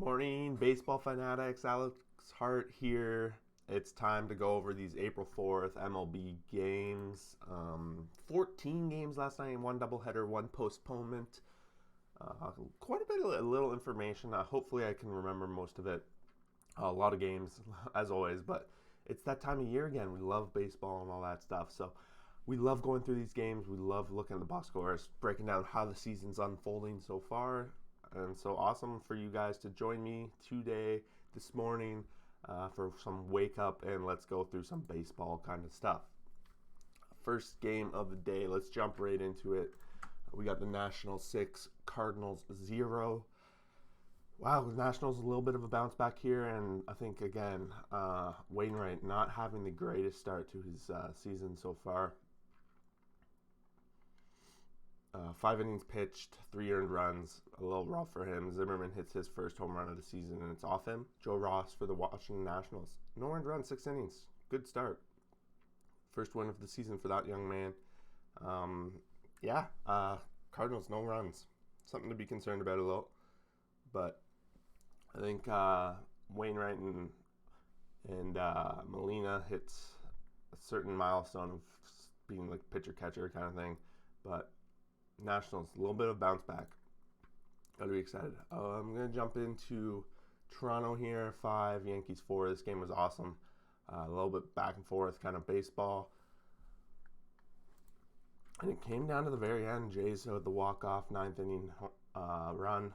Morning, baseball fanatics. Alex Hart here. It's time to go over these April 4th MLB games. 14 games last night, one doubleheader, one postponement. Quite a bit of little information. Hopefully, I can remember most of it. A lot of games, as always, but it's that time of year again. We love baseball and all that stuff. So we love going through these games. We love looking at the box scores, breaking down how the season's unfolding so far. And so awesome for you guys to join me today, this morning, for some wake up and let's go through some baseball kind of stuff. First game of the day, let's jump right into it. We got the Nationals 6, Cardinals 0. Wow, the Nationals a little bit of a bounce back here, and I think again, Wainwright not having the greatest start to his season so far. 5 innings pitched, 3 earned runs, a little rough for him. Zimmerman hits his first home run of the season, and it's off him. Joe Ross for the Washington Nationals. No earned runs, 6 innings. Good start. First win of the season for that young man. Cardinals, no runs. Something to be concerned about a little. But I think Wainwright and Molina hits a certain milestone of being like pitcher-catcher kind of thing. But Nationals, a little bit of bounce back. Got to be excited. I'm going to jump into Toronto here, 5, Yankees 4. This game was awesome. A little bit back and forth kind of baseball. And it came down to the very end. Jays with the walk-off 9th inning run.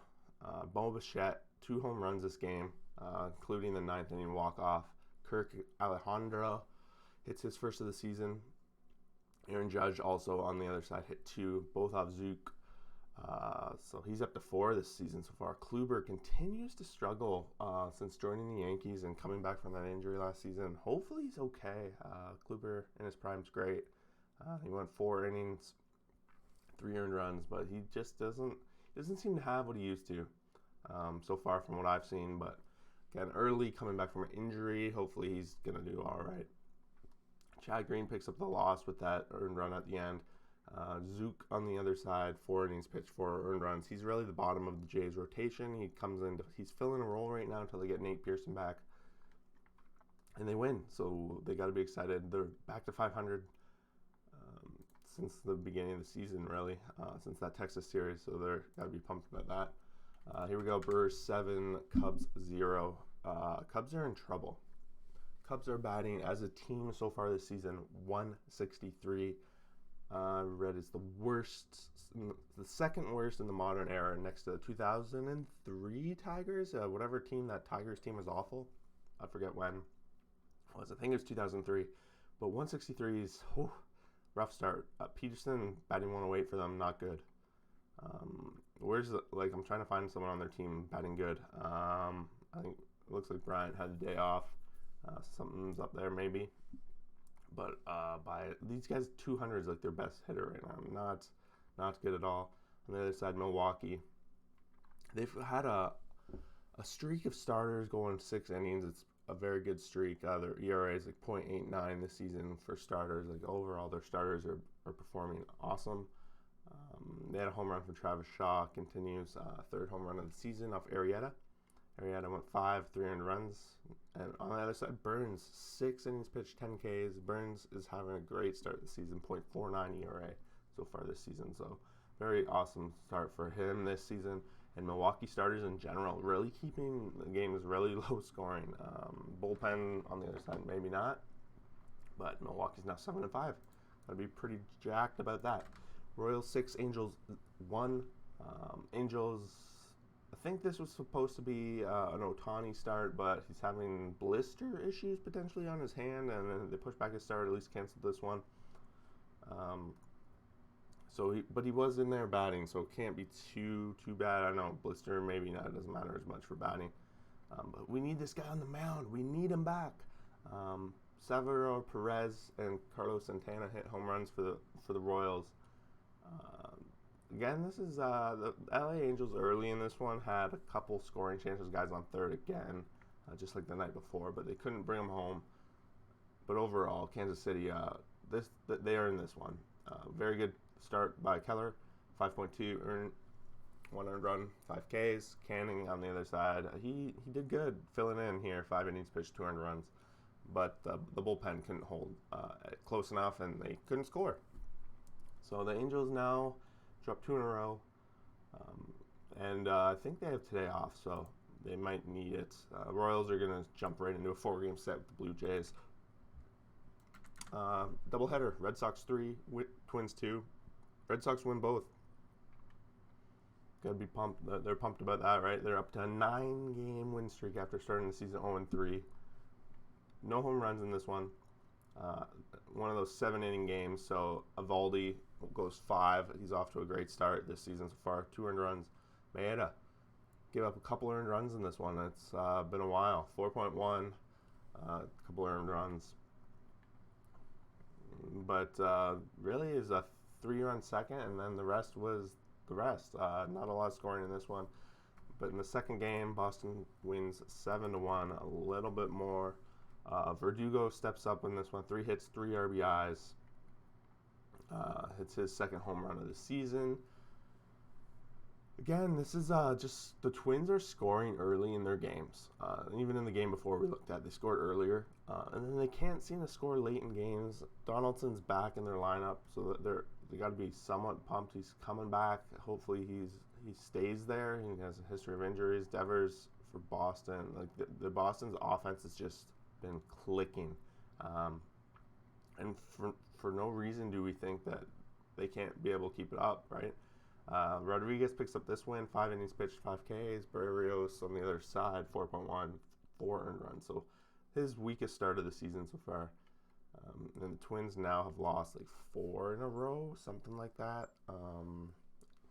Bo Bichette, 2 home runs this game, including the 9th inning walk-off. Kirk Alejandro hits his first of the season. Aaron Judge also on the other side hit 2, both off Zook. So he's up to 4 this season so far. Kluber continues to struggle since joining the Yankees and coming back from that injury last season. Hopefully he's okay. Kluber in his prime's great. He went 4 innings, 3 earned runs, but he just doesn't seem to have what he used to so far from what I've seen. But again, early coming back from an injury. Hopefully he's going to do all right. Chad Green picks up the loss with that earned run at the end. Zook on the other side, 4 innings pitched, 4 earned runs. He's really the bottom of the Jays rotation. He comes in, he's filling a role right now until they get Nate Pearson back. And they win, so they got to be excited. They're back to 500 since the beginning of the season, really, since that Texas series. So they're got to be pumped about that. Here we go, Brewers 7, Cubs 0. Cubs are in trouble. Cubs are batting as a team so far this season 163. Read is the worst, the second worst in the modern era, next to the 2003 Tigers. Whatever team that Tigers team was awful. I forget when it was. I think it was 2003. But 163 is rough start. Peterson batting 108 for them, not good. I'm trying to find someone on their team batting good. I think it looks like Bryant had a day off. Something's up there maybe, but by these guys, 200 is like their best hitter right now. Not good at all. On the other side, Milwaukee, they've had a streak of starters going 6 innings. It's a very good streak. Their ERA is like .89 this season for starters. Like overall, their starters are performing awesome. They had a home run from Travis Shaw. Continues 3rd home run of the season off Arrieta. Arrieta went 5, 3 earned runs. And on the other side, Burns, 6 innings pitched, 10 Ks. Burns is having a great start this season, .49 ERA so far this season. So very awesome start for him this season. And Milwaukee starters in general, really keeping the games really low scoring. Bullpen on the other side, maybe not. But Milwaukee's now 7-5. Got to be pretty jacked about that. Royals 6, Angels 1. Angels, I think this was supposed to be an Ohtani start, but he's having blister issues potentially on his hand, and then they pushed back his start, at least canceled this one. But he was in there batting, so it can't be too bad. I know blister, maybe not. It doesn't matter as much for batting. But we need this guy on the mound. We need him back. Salvador Perez and Carlos Santana hit home runs for the Royals. Again, this is the LA Angels early in this one had a couple scoring chances, guys on third again, just like the night before, but they couldn't bring them home. But overall, Kansas City, they are in this one. Very good start by Keller, 5.2 earned 1 earned run, 5 Ks. Canning on the other side, he did good filling in here. 5 innings pitched, 2 earned runs, but the bullpen couldn't hold close enough, and they couldn't score. So the Angels now dropped 2 in a row, and I think they have today off, so they might need it. Royals are going to jump right into a 4-game set with the Blue Jays. Doubleheader, Red Sox 3, Twins 2. Red Sox win both. Gotta be pumped. They're pumped about that, right? They're up to a 9-game win streak after starting the season 0-3. No home runs in this one. One of those 7-inning games. So Eovaldi goes 5. He's off to a great start this season so far. 2 earned runs. Maeda gave up a couple earned runs in this one. It's been a while. 4.1. A couple earned runs. But really is a 3-run second, and then the rest was the rest. Not a lot of scoring in this one. But in the second game, Boston wins 7-1, a little bit more. Verdugo steps up in this one. 3 hits, 3 RBIs. Hits his second home run of the season. Again, this is just the Twins are scoring early in their games. Even in the game before we looked at, they scored earlier. And then they can't seem to score late in games. Donaldson's back in their lineup, so they got to be somewhat pumped. He's coming back. Hopefully he stays there. He has a history of injuries. Devers for Boston. Like the Boston's offense has just been clicking. And for no reason do we think that they can't be able to keep it up, right? Rodriguez picks up this win, 5 innings pitched, 5 Ks. Barrios on the other side, 4.1, 4 earned runs. So his weakest start of the season so far. And the Twins now have lost like 4 in a row, something like that,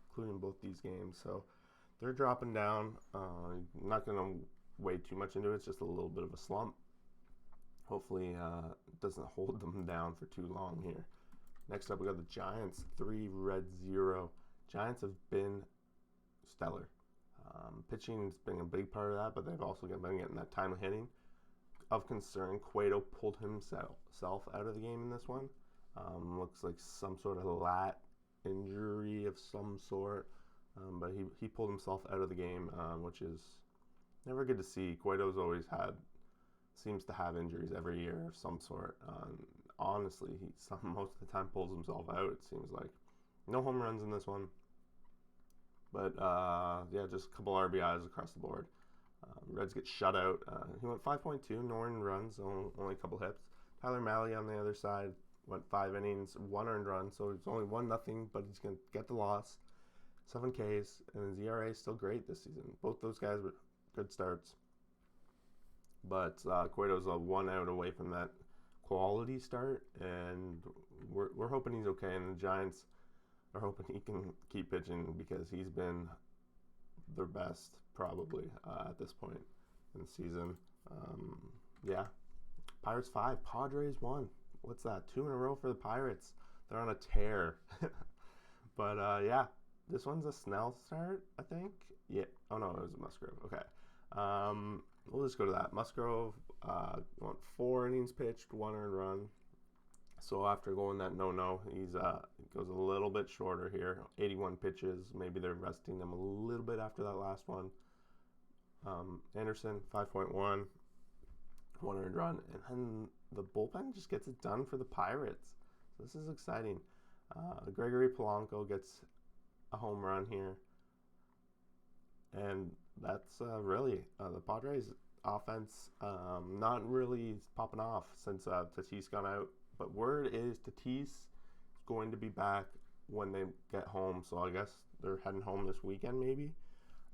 including both these games. So they're dropping down. I'm not going to wade too much into it. It's just a little bit of a slump. Hopefully it doesn't hold them down for too long here. Next up, we got the Giants, 3 Reds 0. Giants have been stellar. Pitching has been a big part of that, but they've also been getting that timely hitting. Of concern, Cueto pulled himself out of the game in this one. Looks like some sort of lat injury of some sort, but he pulled himself out of the game, which is never good to see. Cueto's always seems to have injuries every year of some sort. Honestly, most of the time pulls himself out, it seems like. No home runs in this one. But, yeah, just a couple RBIs across the board. Reds get shut out. He went 5.2, no earned runs, only a couple hits. Tyler Mahle on the other side went 5 innings, 1 earned run, so it's only 1-0, but he's going to get the loss. 7 Ks, and his ERA is still great this season. Both those guys were good starts. But Cueto's 1 out away from that quality start, and we're hoping he's okay, and the Giants are hoping he can keep pitching because he's been their best probably at this point in the season. Yeah, Pirates 5, Padres 1. What's that? 2 in a row for the Pirates. They're on a tear. But yeah, this one's a Snell start, I think. Yeah. Oh no, it was a Musgrove. Okay. We'll just go to that. Musgrove went 4 innings pitched, 1 earned run. So after going that no, he goes a little bit shorter here. 81 pitches. Maybe they're resting him a little bit after that last one. Anderson, 5.1, 1 earned run. And then the bullpen just gets it done for the Pirates. So this is exciting. Gregory Polanco gets a home run here. And that's really the Padres offense not really popping off since Tatis gone out. But word is Tatis is going to be back when they get home. So I guess they're heading home this weekend maybe.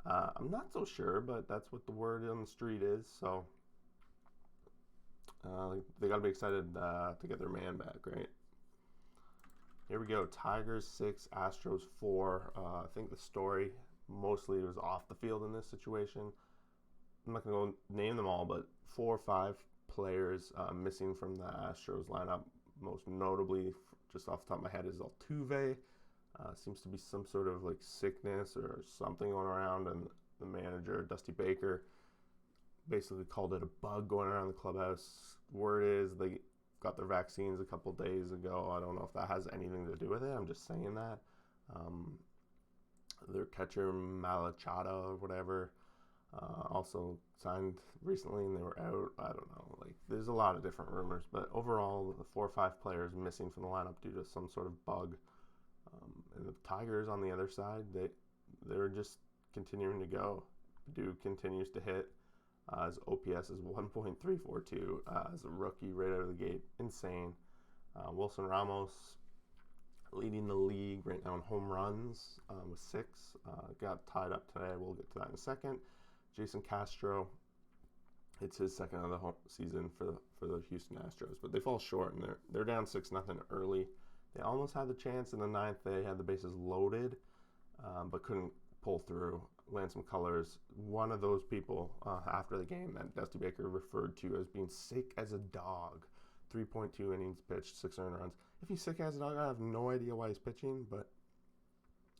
I'm not so sure, but that's what the word on the street is. So they got to be excited to get their man back, right? Here we go. Tigers 6, Astros 4. I think the story mostly was off the field in this situation. I'm not going to go name them all, but 4 or 5 players missing from the Astros lineup. Most notably, just off the top of my head, is Altuve. Seems to be some sort of like sickness or something going around, and the manager, Dusty Baker, basically called it a bug going around the clubhouse. Word is they got their vaccines a couple days ago. I don't know if that has anything to do with it. I'm just saying that. Their catcher Malachada or whatever also signed recently, and they were out. I don't know. Like, there's a lot of different rumors, but overall, the 4 or 5 players missing from the lineup due to some sort of bug. And the Tigers on the other side, they're just continuing to go. Duke continues to hit. His OPS is 1.342 as a rookie right out of the gate. Insane. Wilson Ramos leading the league right now in home runs with 6. Got tied up today. We'll get to that in a second. Jason Castro, it's his second of the home season for the Houston Astros, but they fall short, and they're down 6-0 early. They almost had the chance in the 9th. They had the bases loaded, but couldn't pull through, land some colors. One of those people after the game that Dusty Baker referred to as being sick as a dog. 3.2 innings pitched, 6 earned runs. If he's sick as a dog, I have no idea why he's pitching, but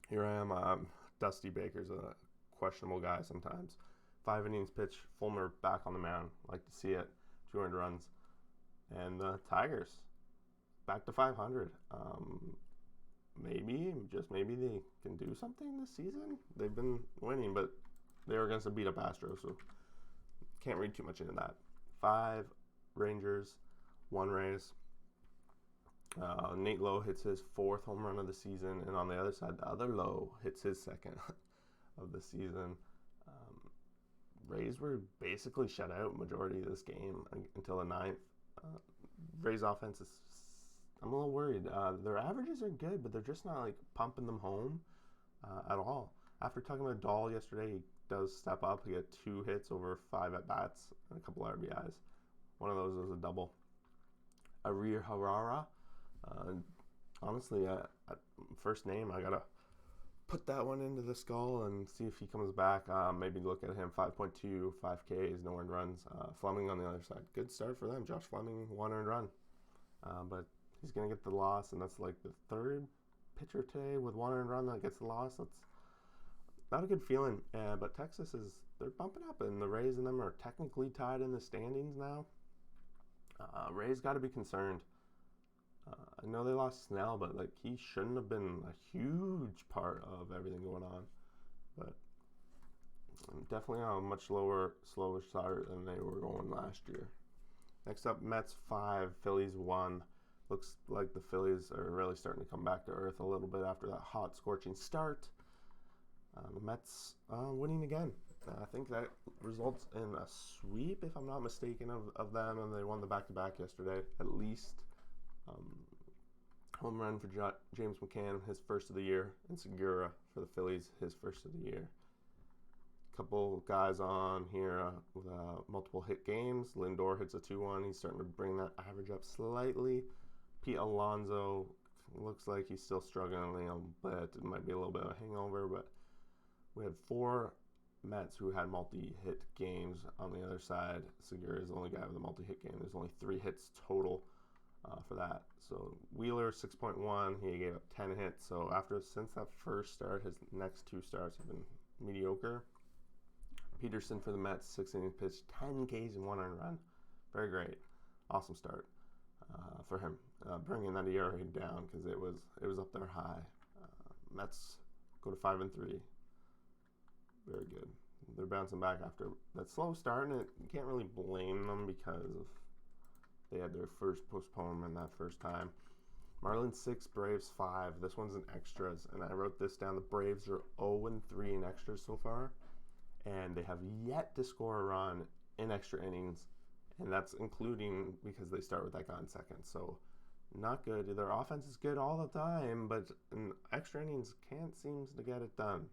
here I am. Dusty Baker's a questionable guy sometimes. 5 innings pitched, Fulmer back on the mound. Like to see it. 2 earned runs. And the Tigers back to 500. Maybe they can do something this season. They've been winning, but they were against a beat-up Astros, so can't read too much into that. 5 Rangers, 1 Rays. Nate Lowe hits his 4th home run of the season, and on the other side, the other Lowe hits his 2nd of the season. Rays were basically shut out majority of this game until the 9th. Rays offense is, I'm a little worried. Their averages are good, but they're just not like pumping them home at all. After talking about Dahl yesterday, he does step up. He had 2 hits over 5 at-bats and a couple RBIs. One of those was a double. Arir Harara, honestly, first name, I gotta put that one into the skull and see if he comes back. Maybe look at him. 5.2, 5 Ks, no earned runs. Fleming on the other side. Good start for them. Josh Fleming, 1 earned run. But he's going to get the loss, and that's like the 3rd pitcher today with 1 earned run that gets the loss. That's not a good feeling. But Texas they're bumping up, and the Rays and them are technically tied in the standings now. Rays got to be concerned. I know they lost Snell, but like he shouldn't have been a huge part of everything going on. But definitely on a much slower start than they were going last year. Next up, Mets 5, Phillies 1. Looks like the Phillies are really starting to come back to earth a little bit after that hot, scorching start. The Mets winning again. I think that results in a sweep, if I'm not mistaken, of them, and they won the back-to-back yesterday, at least. Home run for James McCann, his 1st of the year, and Segura for the Phillies, his 1st of the year. Couple guys on here with multiple hit games. Lindor hits a 2-1. He's starting to bring that average up slightly. Pete Alonso looks like he's still struggling a little bit. It might be a little bit of a hangover, but we had 4 Mets who had multi-hit games on the other side. Segura is the only guy with a multi-hit game. There's only 3 hits total for that. So Wheeler 6.1. He gave up 10 hits. So since that first start, his next 2 starts have been mediocre. Peterson for the Mets, 6 innings pitched, 10 Ks and 1 earned run. Very great. Awesome start for him. Bringing that ERA down because it was up there high. Mets go to 5-3. Very good. They're bouncing back after that slow start, and you can't really blame them because they had their first postponement that first time. Marlins 6, Braves 5. This one's in extras, and I wrote this down. The Braves are 0-3 in extras so far, and they have yet to score a run in extra innings, and that's including because they start with that guy in second. So not good. Their offense is good all the time, but in extra innings can't seem to get it done.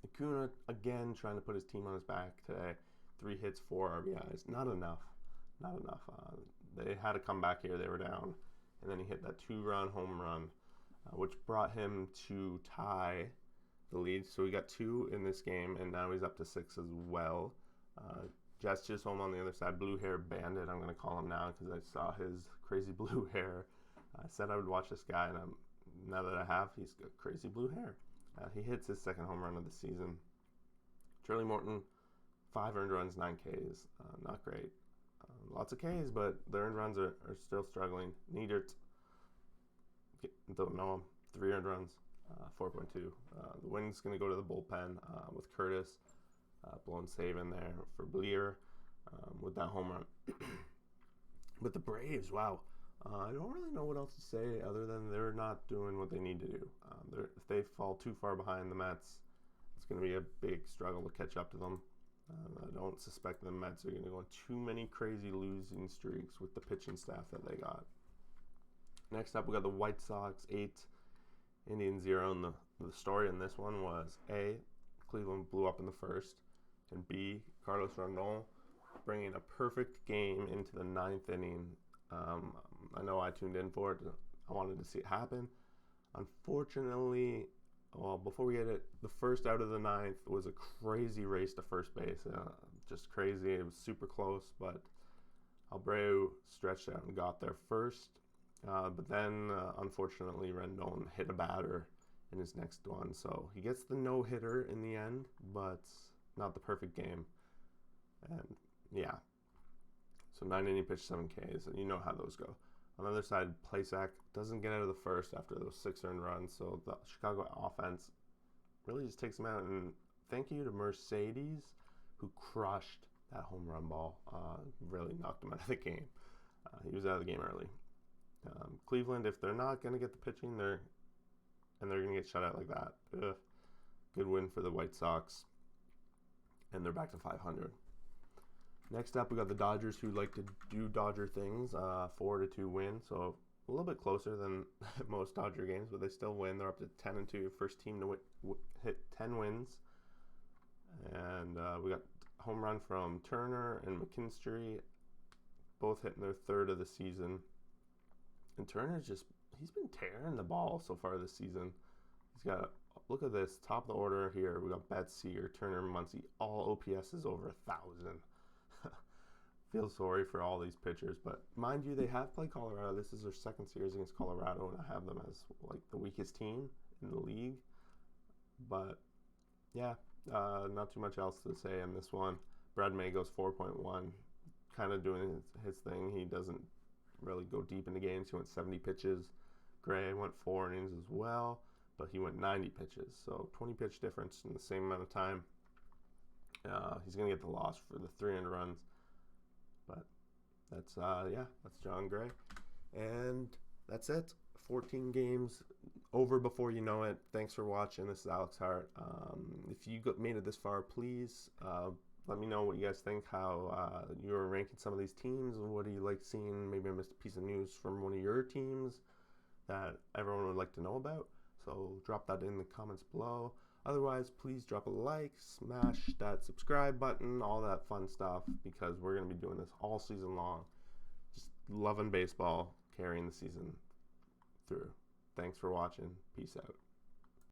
Acuna again trying to put his team on his back today. 3 hits, 4 RBIs. Not enough. They had to come back here. They were down. And then he hit that 2-run home run, which brought him to tie the lead. So he got 2 in this game, and now he's up to 6 as well. Jess Chisholm on the other side, blue hair bandit, I'm going to call him now because I saw his crazy blue hair. I said I would watch this guy, and now that I have, he's got crazy blue hair. He hits his 2nd home run of the season. Charlie Morton, 5 earned runs, 9 Ks. Not great. Lots of Ks, but the earned runs are still struggling. Niedert, don't know him, 3 earned runs. 4.2. The win's going to go to the bullpen with Curtis blown save in there for Bleer with that home run. But the Braves, wow. I don't really know what else to say other than they're not doing what they need to do. If they fall too far behind the Mets, it's going to be a big struggle to catch up to them. I don't suspect the Mets are going to go on too many crazy losing streaks with the pitching staff that they got. Next up, we got the White Sox 8, Indians 0. And the story in this one was A, Cleveland blew up in the first, and B, Carlos Rondon bringing a perfect game into the 9th inning. I know I tuned in for it. I wanted to see it happen. Unfortunately, well, before we get it, the first out of the 9th was a crazy race to first base. Just crazy. It was super close, but Abreu stretched out and got there first. But then, unfortunately, Rendon hit a batter in his next one. So he gets the no-hitter in the end, but not the perfect game. And, yeah. So 9 inning pitch, 7 Ks, and you know how those go. On the other side, Plesac doesn't get out of the first after those 6 earned runs, so the Chicago offense really just takes him out. And thank you to Mercedes, who crushed that home run ball. Really knocked him out of the game. He was out of the game early. Cleveland, if they're not going to get the pitching, they're going to get shut out like that. Ugh. Good win for the White Sox, and they're back to 500. Next up, we got the Dodgers, who like to do Dodger things. 4-2 win, so a little bit closer than most Dodger games, but they still win. They're up to 10-2, first team to hit 10 wins. And we got home run from Turner and McKinstry, both hitting their 3rd of the season. And Turner's he's been tearing the ball so far this season. He's got, look at this, top of the order here. We got Betts, Seager, Turner, Muncy. All OPS is over 1,000. Feel sorry for all these pitchers, but mind you, they have played Colorado. This is their 2nd series against Colorado, and I have them as like the weakest team in the league. But yeah, not too much else to say in this one. Brad May goes 4.1, kind of doing his thing. He doesn't really go deep into games. He went 70 pitches. Gray went 4 innings as well, but he went 90 pitches, so 20 pitch difference in the same amount of time. He's going to get the loss for the 300 runs. But that's John Gray. And that's it. 14 games over before you know it. Thanks for watching. This is Alex Hart. If you made it this far, please let me know what you guys think, how you're ranking some of these teams, and what do you like seeing. Maybe I missed a piece of news from one of your teams that everyone would like to know about. So drop that in the comments below. Otherwise, please drop a like, smash that subscribe button, all that fun stuff, because we're going to be doing this all season long. Just loving baseball, carrying the season through. Thanks for watching. Peace out.